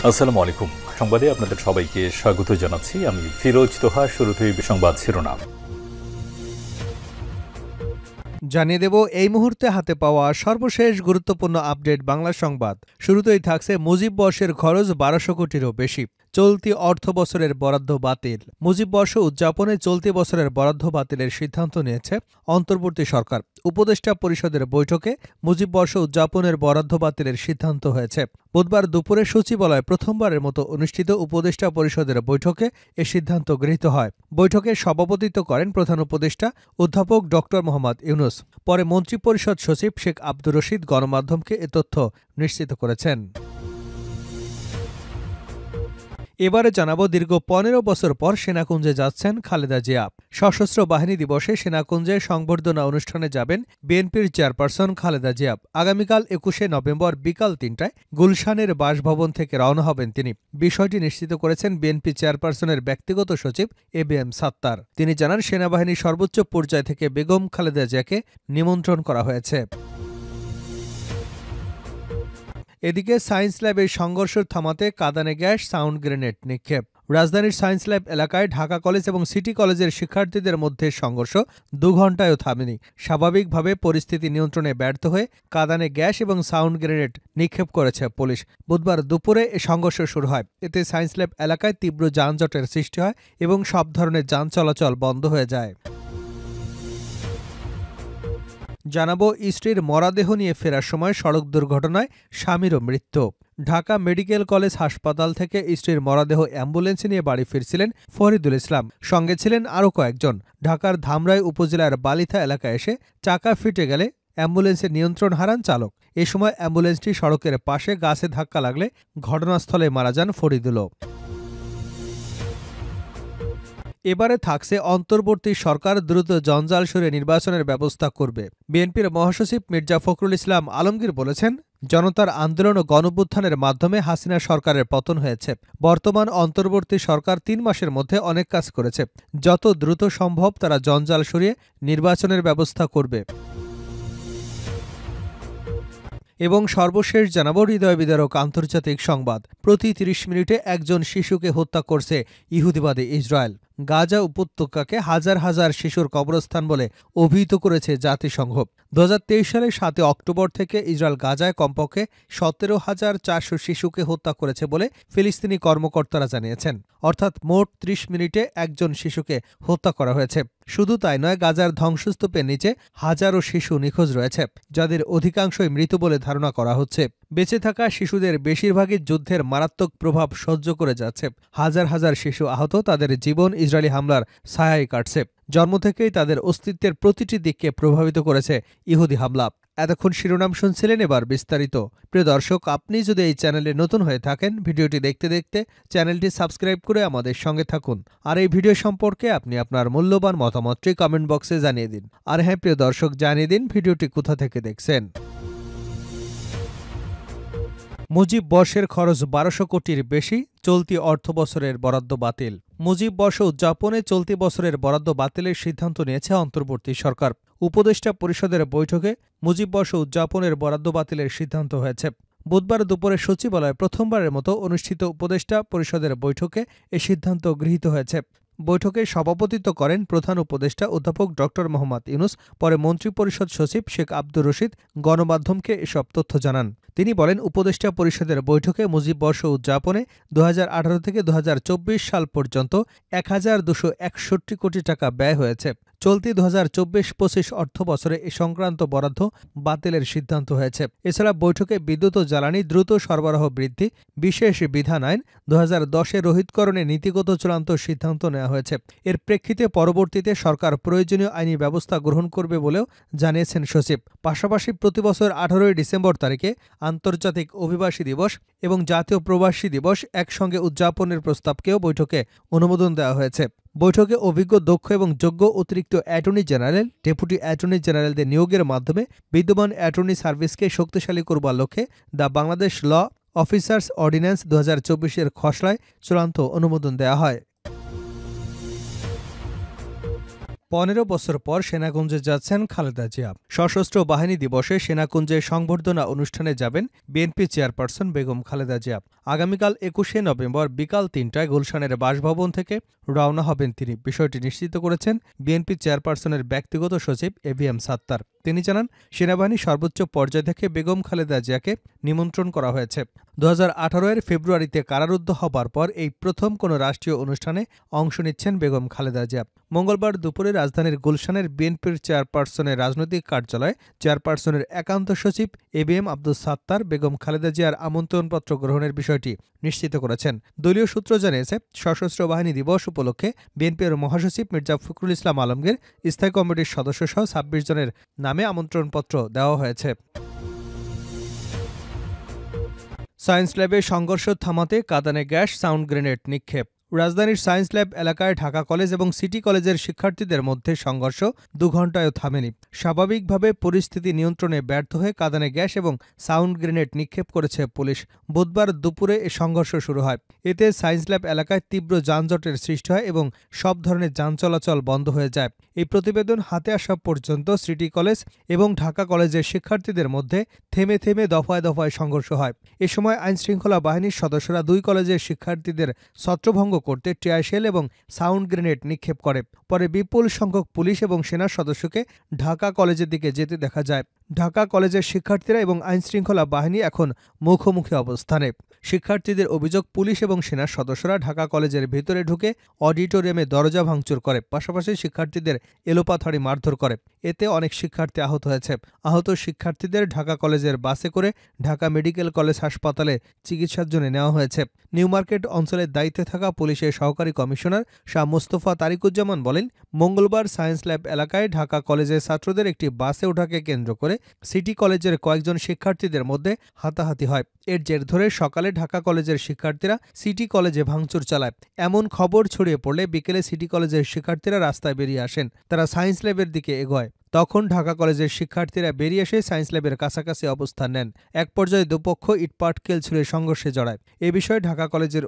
আসসালামু আলাইকুম। সংবাদে আপনাদের সবাইকে স্বাগত জানাচ্ছি। আমি ফিরোজ তোহা। শুরুতেই সংবাদ শিরোনাম জানিয়ে দেব এই মুহূর্তে হাতে পাওয়া সর্বশেষ গুরুত্বপূর্ণ আপডেট বাংলা সংবাদ। শুরুতেই থাকছে মুজিব বর্ষের খরচ ১২০০ কোটিরও বেশি, চলতি অর্থ বছরের বরাদ্দ বাতিল। মুজিব বর্ষ উদযাপনে চলতি বছরের বরাদ্দ বাতিলের সিদ্ধান্ত নিয়েছে অন্তর্বর্তী সরকার। উপদেষ্টা পরিষদের বৈঠকে মুজিব বর্ষ উদযাপনের বরাদ্দ বাতিলের সিদ্ধান্ত হয়েছে। বুধবার দুপুরে সচিবালয়ে প্রথমবারের মতো অনুষ্ঠিত উপদেষ্টা পরিষদের বৈঠকে এ সিদ্ধান্ত গৃহীত হয়। বৈঠকে সভাপতিত্ব করেন প্রধান উপদেষ্টা অধ্যাপক ড মোহাম্মদ ইউনূস। পরে মন্ত্রিপরিষদ সচিব শেখ আব্দুর রশিদ গণমাধ্যমকে এ তথ্য নিশ্চিত করেছেন। এবারে জানাবো, দীর্ঘ ১৫ বছর পর সেনাকুঞ্জে যাচ্ছেন খালেদা জিয়া। সশস্ত্র বাহিনী দিবসে সেনাকুঞ্জে সংবর্ধনা অনুষ্ঠানে যাবেন বিএনপির চেয়ারপারসন খালেদা জিয়া। আগামীকাল ২১শে নভেম্বর বিকাল ৩টায় গুলশানের বাসভবন থেকে রওনা হবেন তিনি। বিষয়টি নিশ্চিত করেছেন বিএনপি চেয়ারপারসনের ব্যক্তিগত সচিব এবিএম সাত্তার। তিনি জানান, সেনাবাহিনীর সর্বোচ্চ পর্যায় থেকে বেগম খালেদা জিয়াকে নিমন্ত্রণ করা হয়েছে। এদিকে সায়েন্স ল্যাবের সংঘর্ষ থামাতে কাঁদানে গ্যাস, সাউন্ড গ্রেনেড নিক্ষেপ। রাজধানীর সায়েন্স ল্যাব এলাকায় ঢাকা কলেজ এবং সিটি কলেজের শিক্ষার্থীদের মধ্যে সংঘর্ষ ২ ঘণ্টায়ও থামেনি। স্বাভাবিকভাবে পরিস্থিতি নিয়ন্ত্রণে ব্যর্থ হয়ে কাঁদানে গ্যাস এবং সাউন্ড গ্রেনেড নিক্ষেপ করেছে পুলিশ। বুধবার দুপুরে এ সংঘর্ষ শুরু হয়। এতে সায়েন্স ল্যাব এলাকায় তীব্র যানজটের সৃষ্টি হয় এবং সব ধরনের যান চলাচল বন্ধ হয়ে যায়। জানাবো, স্ত্রীর মরাদেহ নিয়ে ফেরার সময় সড়ক দুর্ঘটনায় স্বামীরও মৃত্যু। ঢাকা মেডিকেল কলেজ হাসপাতাল থেকে স্ত্রীর মরাদেহ অ্যাম্বুলেন্সে নিয়ে বাড়ি ফিরছিলেন ফরিদুল ইসলাম। সঙ্গে ছিলেন আরও কয়েকজন। ঢাকার ধামরাই উপজেলার বালিথা এলাকায় এসে চাকা ফিটে গেলে অ্যাম্বুলেন্সের নিয়ন্ত্রণ হারান চালক। এ সময় অ্যাম্বুলেন্সটি সড়কের পাশে গাছে ধাক্কা লাগলে ঘটনাস্থলে মারা যান ফরিদুলও। এবারে থাকছে, অন্তর্বর্তী সরকার দ্রুত জঞ্জাল সরিয়ে নির্বাচনের ব্যবস্থা করবে। বিএনপির মহাসচিব মির্জা ফখরুল ইসলাম আলমগীর বলেছেন, জনতার আন্দোলন ও গণঅভ্যুত্থানের মাধ্যমে হাসিনা সরকারের পতন হয়েছে। বর্তমান অন্তর্বর্তী সরকার ৩ মাসের মধ্যে অনেক কাজ করেছে। যত দ্রুত সম্ভব তারা জঞ্জাল সরিয়ে নির্বাচনের ব্যবস্থা করবে। এবং সর্বশেষ জানাবো, হৃদয় বিদারক আন্তর্জাতিক সংবাদ। প্রতি ৩০ মিনিটে একজন শিশুকে হত্যা করছে ইহুদিবাদী ইসরায়েল। গাজা উপত্যকাকে হাজার হাজার শিশুর কবরস্থান বলে অভিহিত করেছে জাতিসংঘ। ২০২৩ সালের ৭ অক্টোবর থেকে ইসরায়েল গাজায় কমপক্ষে ১৭,৪০০ শিশুকে হত্যা করেছে বলে ফিলিস্তিনি কর্মকর্তারা জানিয়েছেন। অর্থাৎ মোট ৩০ মিনিটে একজন শিশুকে হত্যা করা হয়েছে। শুধু তাই নয়, গাজার ধ্বংসস্তূপের নিচে হাজারো শিশু নিখোঁজ রয়েছে, যাদের অধিকাংশই মৃত বলে ধারণা করা হচ্ছে। বেঁচে থাকা শিশুদের বেশিরভাগই যুদ্ধের মারাত্মক প্রভাব সহ্য করে যাচ্ছে। হাজার হাজার শিশু আহত, তাদের জীবন ইসরায়েলি হামলার ছায়ায় কাটছে। জন্ম থেকেই তাদের অস্তিত্বের প্রতিটি দিককে প্রভাবিত করেছে ইহুদি হামলা। এতক্ষণ শিরোনাম শুনছিলেন, এবার বিস্তারিত। প্রিয় দর্শক, আপনি যদি এই চ্যানেলে নতুন হয়ে থাকেন, ভিডিওটি দেখতে দেখতে চ্যানেলটি সাবস্ক্রাইব করে আমাদের সঙ্গে থাকুন। আর এই ভিডিও সম্পর্কে আপনি আপনার মূল্যবান মতামতটি কমেন্ট বক্সে জানিয়ে দিন। আর হ্যাঁ প্রিয় দর্শক, জানিয়ে দিন ভিডিওটি কোথা থেকে দেখছেন। মুজিব বর্ষের খরচ ১২০০ কোটির বেশি, চলতি অর্থবছরের বরাদ্দ বাতিল। মুজিব বর্ষ উদযাপনে চলতি বছরের বরাদ্দ বাতিলের সিদ্ধান্ত নিয়েছে অন্তর্বর্তী সরকার। উপদেষ্টা পরিষদের বৈঠকে মুজিব বর্ষ উদযাপনের বরাদ্দ বাতিলের সিদ্ধান্ত হয়েছে। বুধবার দুপুরে সচিবালয়ে প্রথমবারের মতো অনুষ্ঠিত উপদেষ্টা পরিষদের বৈঠকে এ সিদ্ধান্ত গৃহীত হয়েছে। বৈঠকে সভাপতিত্ব করেন প্রধান উপদেষ্টা অধ্যাপক ড মোহাম্মদ ইউনূস। পরে মন্ত্রিপরিষদ সচিব শেখ আব্দুর রশিদ গণমাধ্যমকে এসব তথ্য জানান। তিনি বলেন, উপদেষ্টা পরিষদের বৈঠকে মুজিব বর্ষ উদযাপনে ২০১৮ থেকে ২০২৪ সাল পর্যন্ত ১,২৬১ কোটি টাকা ব্যয় হয়েছে। চলতি ২০২৪-২৫ অর্থবছরে এ সংক্রান্ত বরাদ্দ বাতিলের সিদ্ধান্ত হয়েছে। এছাড়া বৈঠকে বিদ্যুৎ ও জ্বালানি দ্রুত সরবরাহ বৃদ্ধি বিশেষ বিধান আইন ২০১০-এর রোহিতকরণে নীতিগত চূড়ান্ত সিদ্ধান্ত নেওয়া হয়েছে। এর প্রেক্ষিতে পরবর্তীতে সরকার প্রয়োজনীয় আইনি ব্যবস্থা গ্রহণ করবে বলেও জানিয়েছেন সচিব। পাশাপাশি প্রতিবছর ১৮ই ডিসেম্বর তারিখে আন্তর্জাতিক অভিবাসী দিবস এবং জাতীয় প্রবাসী দিবস একসঙ্গে উদযাপনের প্রস্তাবকেও বৈঠকে অনুমোদন দেওয়া হয়েছে। বৈঠকে অভিজ্ঞ, দক্ষ এবং যোগ্য অতিরিক্ত অ্যাটর্নি জেনারেল, ডেপুটি অ্যাটর্নি জেনারেলদের নিয়োগের মাধ্যমে বিদ্যমান অ্যাটর্নি সার্ভিসকে শক্তিশালী করবার লক্ষ্যে the Bangladesh law officers ordinance ২০২৪-এর খসড়ায় চূড়ান্ত অনুমোদন দেওয়া হয়। 15 বছর পর সেনাকুঞ্জে যাচ্ছেন খালেদা জিয়া। সশস্ত্র বাহিনী দিবসে সেনাকুঞ্জে সংবর্ধনা অনুষ্ঠানে যাবেন বিএনপি চেয়ারপারসন বেগম খালেদা জিয়া। আগামীকাল 21শে নভেম্বর বিকাল 3টায় গুলশানের বাসভবন থেকে রওনা হবেন তিনি। বিষয়টি নিশ্চিত করেছেন বিএনপি চেয়ারপারসনের ব্যক্তিগত সচিব এবিএম সাত্তার। তিনি জানান, সেনাবাহিনীর সর্বোচ্চ পর্যায় থেকে বেগম খালেদা জিয়াকে নিমন্ত্রণ করা হয়েছে। 2018 ফেব্রুয়ারিতে কারারুদ্ধ হবার পর এই প্রথম কোনো রাষ্ট্রীয় অনুষ্ঠানে অংশ নিচ্ছেন বেগম খালেদা জিয়া। মঙ্গলবার দুপুরে রাজধানীর গুলশানের বিএনপির চেয়ারপারসনের রাজনৈতিক কার্যালয়ে চেয়ারপারসনের একান্ত সচিব এবিএম আব্দুল সাত্তার বেগম খালেদা জিয়ার আমন্ত্রণপত্র গ্রহণের বিষয়টি নিশ্চিত করেছেন। দলীয় সূত্র জানিয়েছে, সশস্ত্র বাহিনী দিবস উপলক্ষে বিএনপির মহাসচিব মির্জা ফখরুল ইসলাম আলমগীর, স্থায়ী কমিটির সদস্যসহ 26 জনের নামে আমন্ত্রণপত্র দেওয়া হয়েছে। সায়েন্স ল্যাবে সংঘর্ষ থামাতে কাঁদানে গ্যাস, সাউন্ড গ্রেনেড নিক্ষেপ। রাজধানীর সায়েন্স ল্যাব এলাকায় ঢাকা কলেজ এবং সিটি কলেজের শিক্ষার্থীদের মধ্যে সংঘর্ষ 2 ঘণ্টায়ও থামেনি। স্বাভাবিকভাবে পরিস্থিতি নিয়ন্ত্রণে ব্যর্থ হয়ে কাঁদানে গ্যাস এবং সাউন্ড গ্রেনেড নিক্ষেপ করেছে পুলিশ। বুধবার দুপুরে এ সংঘর্ষ শুরু হয়। এতে সায়েন্স ল্যাব এলাকায় তীব্র যানজটের সৃষ্টি হয় এবং সব ধরনের যান চলাচল বন্ধ হয়ে যায়। এই প্রতিবেদন হাতে আসা পর্যন্ত সিটি কলেজ এবং ঢাকা কলেজের শিক্ষার্থীদের মধ্যে থেমে থেমে দফায় দফায় সংঘর্ষ হয়। এ সময় আইনশৃঙ্খলা বাহিনীর সদস্যরা 2 কলেজের শিক্ষার্থীদের ছত্রভঙ্গ করতে টিয়ারশেল এবং সাউন্ড গ্রেনেড নিক্ষেপ করে। পরে বিপুল সংখ্যক পুলিশ এবং সেনা সদস্যকে ঢাকা কলেজের দিকে যেতে দেখা যায়। ঢাকা কলেজের শিক্ষার্থীরা এবং আইনশৃঙ্খলা বাহিনী এখন মুখোমুখি অবস্থানে। শিক্ষার্থীদের অভিযোগ, পুলিশ এবং সেনা সদস্যরা ঢাকা কলেজের ভেতরে ঢুকে অডিটোরিয়ামে দরজা ভাঙচুর করে, পাশাপাশি শিক্ষার্থীদের এলোপাথাড়ি মারধর করে। এতে অনেক শিক্ষার্থী আহত হয়েছে। আহত শিক্ষার্থীদের ঢাকা কলেজের বাসে করে ঢাকা মেডিকেল কলেজ হাসপাতালে চিকিৎসার জন্য নেওয়া হয়েছে। নিউ মার্কেট অঞ্চলের দায়িত্বে থাকা পুলিশের সহকারী কমিশনার শাহ মোস্তফা তারিকুজ্জামান বলেন, মঙ্গলবার সায়েন্স ল্যাব এলাকায় ঢাকা কলেজের ছাত্রদের একটি বাসে ওঠাকে কেন্দ্র করে সিটি কলেজের কয়েকজন শিক্ষার্থীদের মধ্যে হাতাহাতি হয়। এর জের ধরে সকালে ঢাকা কলেজের শিক্ষার্থীরা সিটি কলেজে ভাঙচুর চালায়। এমন খবর ছড়িয়ে পড়লে বিকেলে সিটি কলেজের শিক্ষার্থীরা রাস্তায় বেরিয়ে আসেন। তারা সায়েন্স ল্যাবের দিকে এগোয়। তখন ঢাকা কলেজের শিক্ষার্থীরা বেরিয়ে এসে সায়েন্স ল্যাবের কাছাকাছি অবস্থান নেন। এক পর্যায়ে দুপক্ষ ইটপাটকেল ছুড়ে সংঘর্ষে জড়ায়। এ বিষয়ে ঢাকা কলেজের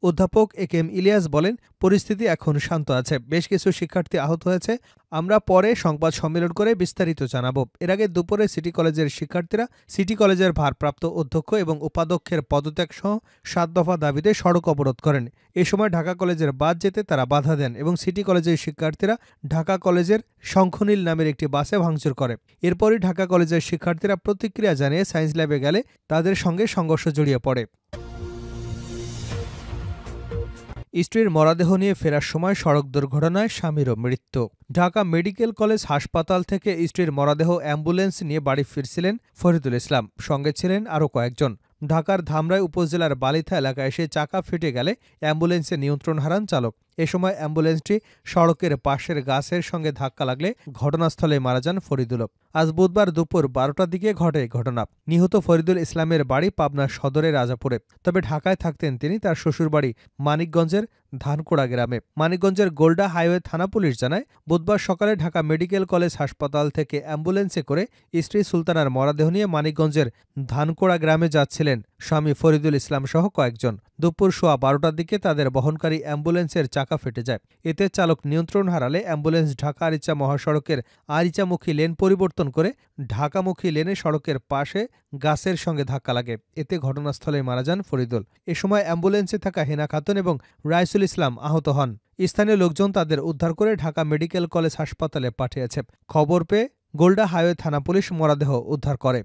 অধ্যাপক এ.কে.এম. ইলিয়াস বলেন, পরিস্থিতি এখন শান্ত আছে। বেশ কিছু শিক্ষার্থী আহত হয়েছে। আমরা পরে সংবাদ সম্মেলন করে বিস্তারিত জানাব। এর আগে দুপুরে সিটি কলেজের শিক্ষার্থীরা সিটি কলেজের ভারপ্রাপ্ত অধ্যক্ষ এবং উপাধ্যক্ষের পদত্যাগ সহ 7 দফা দাবিতে সড়ক অবরোধ করেন। এ সময় ঢাকা কলেজের বাস যেতে তারা বাধা দেন এবং সিটি কলেজের শিক্ষার্থীরা ঢাকা কলেজের শঙ্খনীল নামের একটি বাসে ভাঙচুর করে। এরপরই ঢাকা কলেজের শিক্ষার্থীরা প্রতিক্রিয়া জানিয়ে সায়েন্স ল্যাবে গেলে তাদের সঙ্গে সংঘর্ষ জড়িয়ে পড়ে। স্ত্রীর মরদেহ নিয়ে ফেরার সময় সড়ক দুর্ঘটনায় স্বামীরও মৃত্যু। ঢাকা মেডিকেল কলেজ হাসপাতাল থেকে স্ত্রীর মরদেহ অ্যাম্বুলেন্স নিয়ে বাড়ি ফিরছিলেন ফরিদুল ইসলাম। সঙ্গে ছিলেন আরও কয়েকজন। ঢাকার ধামরাই উপজেলার বালিথা এলাকায় এসে চাকা ফেটে গেলে অ্যাম্বুলেন্সে নিয়ন্ত্রণ হারান চালক। এ সময় অ্যাম্বুলেন্সটি সড়কের পাশের গাছের সঙ্গে ধাক্কা লাগলে ঘটনাস্থলে মারা যান ফরিদুল। আজ বুধবার দুপুর 12টার দিকে ঘটে ঘটনা। নিহত ফরিদুল ইসলামের বাড়ি পাবনা সদরের রাজাপুরে। তবে ঢাকায় থাকতেন তিনি। তার শ্বশুরবাড়ি মানিকগঞ্জের ধানকোড়া গ্রামে। মানিকগঞ্জের গোল্ডা হাইওয়ে থানা পুলিশ জানায়, বুধবার সকালে ঢাকা মেডিকেল কলেজ হাসপাতাল থেকে অ্যাম্বুলেন্সে করে স্ত্রী সুলতানার মরদেহ নিয়ে মানিকগঞ্জের ধানকোড়া গ্রামে যাচ্ছিলেন স্বামী ফরিদুল ইসলাম সহ কয়েকজন। দুপুর 12:15টার দিকে তাদের বহনকারী অ্যাম্বুলেন্সের চাকা ফেটে যায়। এতে চালক নিয়ন্ত্রণ হারালে অ্যাম্বুলেন্স ঢাকা আরিচা মহাসড়কের আরিচামুখী লেন পরিবর্তন করে ঢাকামুখী লেনে সড়কের পাশে গাছের সঙ্গে ধাক্কা লাগে। এতে ঘটনাস্থলে মারা যান ফরিদুল। এ সময় অ্যাম্বুলেন্সে থাকা হেনা খাতুন এবং রাইসুল ইসলাম আহত হন। স্থানীয় লোকজন তাদের উদ্ধার করে ঢাকা মেডিকেল কলেজ হাসপাতালে পাঠিয়েছে। খবর পেয়ে গোল্ডা হাইওয়ে থানা পুলিশ মরদেহ উদ্ধার করে।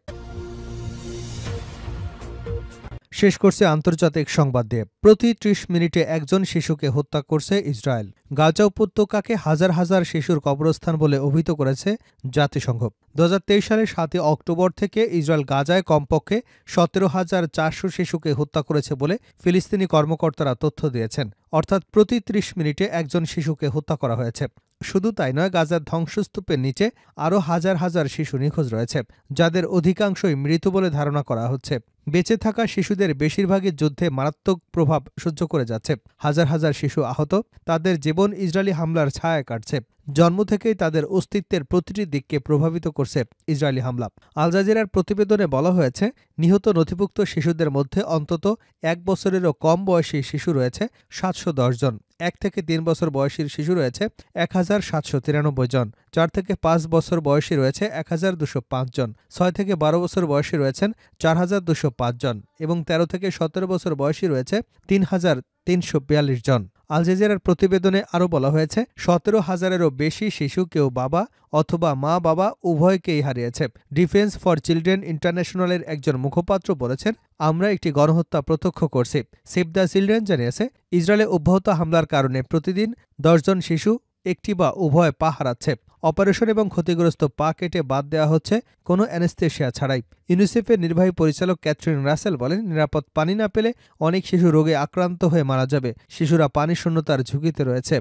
শেষ করছে আন্তর্জাতিক সংবাদ দিয়ে। প্রতি 30 মিনিটে একজন শিশুকে হত্যা করছে ইসরায়েল। গাজা উপত্যকাকে হাজার হাজার শিশুর কবরস্থান বলে অভিহিত করেছে জাতিসংঘ। 2023 সালের 7 অক্টোবর থেকে ইসরায়েল গাজায় কমপক্ষে 17,400 শিশুকে হত্যা করেছে বলে ফিলিস্তিনি কর্মকর্তারা তথ্য দিয়েছেন। অর্থাৎ প্রতি 30 মিনিটে একজন শিশুকে হত্যা করা হয়েছে। শুধু তাই নয়, গাজার ধ্বংসস্তূপের নিচে আরও হাজার হাজার শিশু নিখোঁজ রয়েছে, যাদের অধিকাংশই মৃত বলে ধারণা করা হচ্ছে। বেঁচে থাকা শিশুদের বেশিরভাগই যুদ্ধে মারাত্মক প্রভাব সহ্য করে যাচ্ছে। হাজার হাজার শিশু আহত, তাদের জীবন ইসরায়েলি হামলার ছায়ায় কাটছে। জন্ম থেকেই তাদের অস্তিত্বের প্রতিটি দিককে প্রভাবিত করছে ইসরায়েলি হামলা। আল জাজিরার প্রতিবেদনে বলা হয়েছে, নিহত নথিভুক্ত শিশুদের মধ্যে অন্তত 1 বছরেরও কম বয়সী শিশু রয়েছে 710 জন, 1 থেকে 3 বছর বয়সীর শিশু রয়েছে 1793 জন, 4 থেকে 5 বছর বয়সী রয়েছে 1205 জন, 6 থেকে 12 বছর বয়সী রয়েছেন 4205 জন এবং 13 থেকে 17 বছর বয়সী রয়েছে 3342 জন। আল জাজিরার প্রতিবেদনে আরও বলা হয়েছে, 17,000-এরও বেশি শিশু কেউ বাবা অথবা মা-বাবা উভয়কেই হারিয়েছে। ডিফেন্স ফর চিলড্রেন ইন্টারন্যাশনালের একজন মুখপাত্র বলেছেন, আমরা একটি গণহত্যা প্রত্যক্ষ করছি। সেভ দ্য চিলড্রেন জানিয়েছে, ইসরায়েলে অব্যাহত হামলার কারণে প্রতিদিন 10 জন শিশু একটি বা উভয় পা হারাচ্ছে। অপারেশন এবং ক্ষতিগ্রস্ত পা কেটে বাদ দেওয়া হচ্ছে কোনো অ্যানেস্থেশিয়া ছাড়াই। ইউনিসেফের নির্বাহী পরিচালক ক্যাথরিন রাসেল বলেন, নিরাপদ পানি না পেলে অনেক শিশু রোগে আক্রান্ত হয়ে মারা যাবে। শিশুরা পানি শূন্যতার ঝুঁকিতে রয়েছে।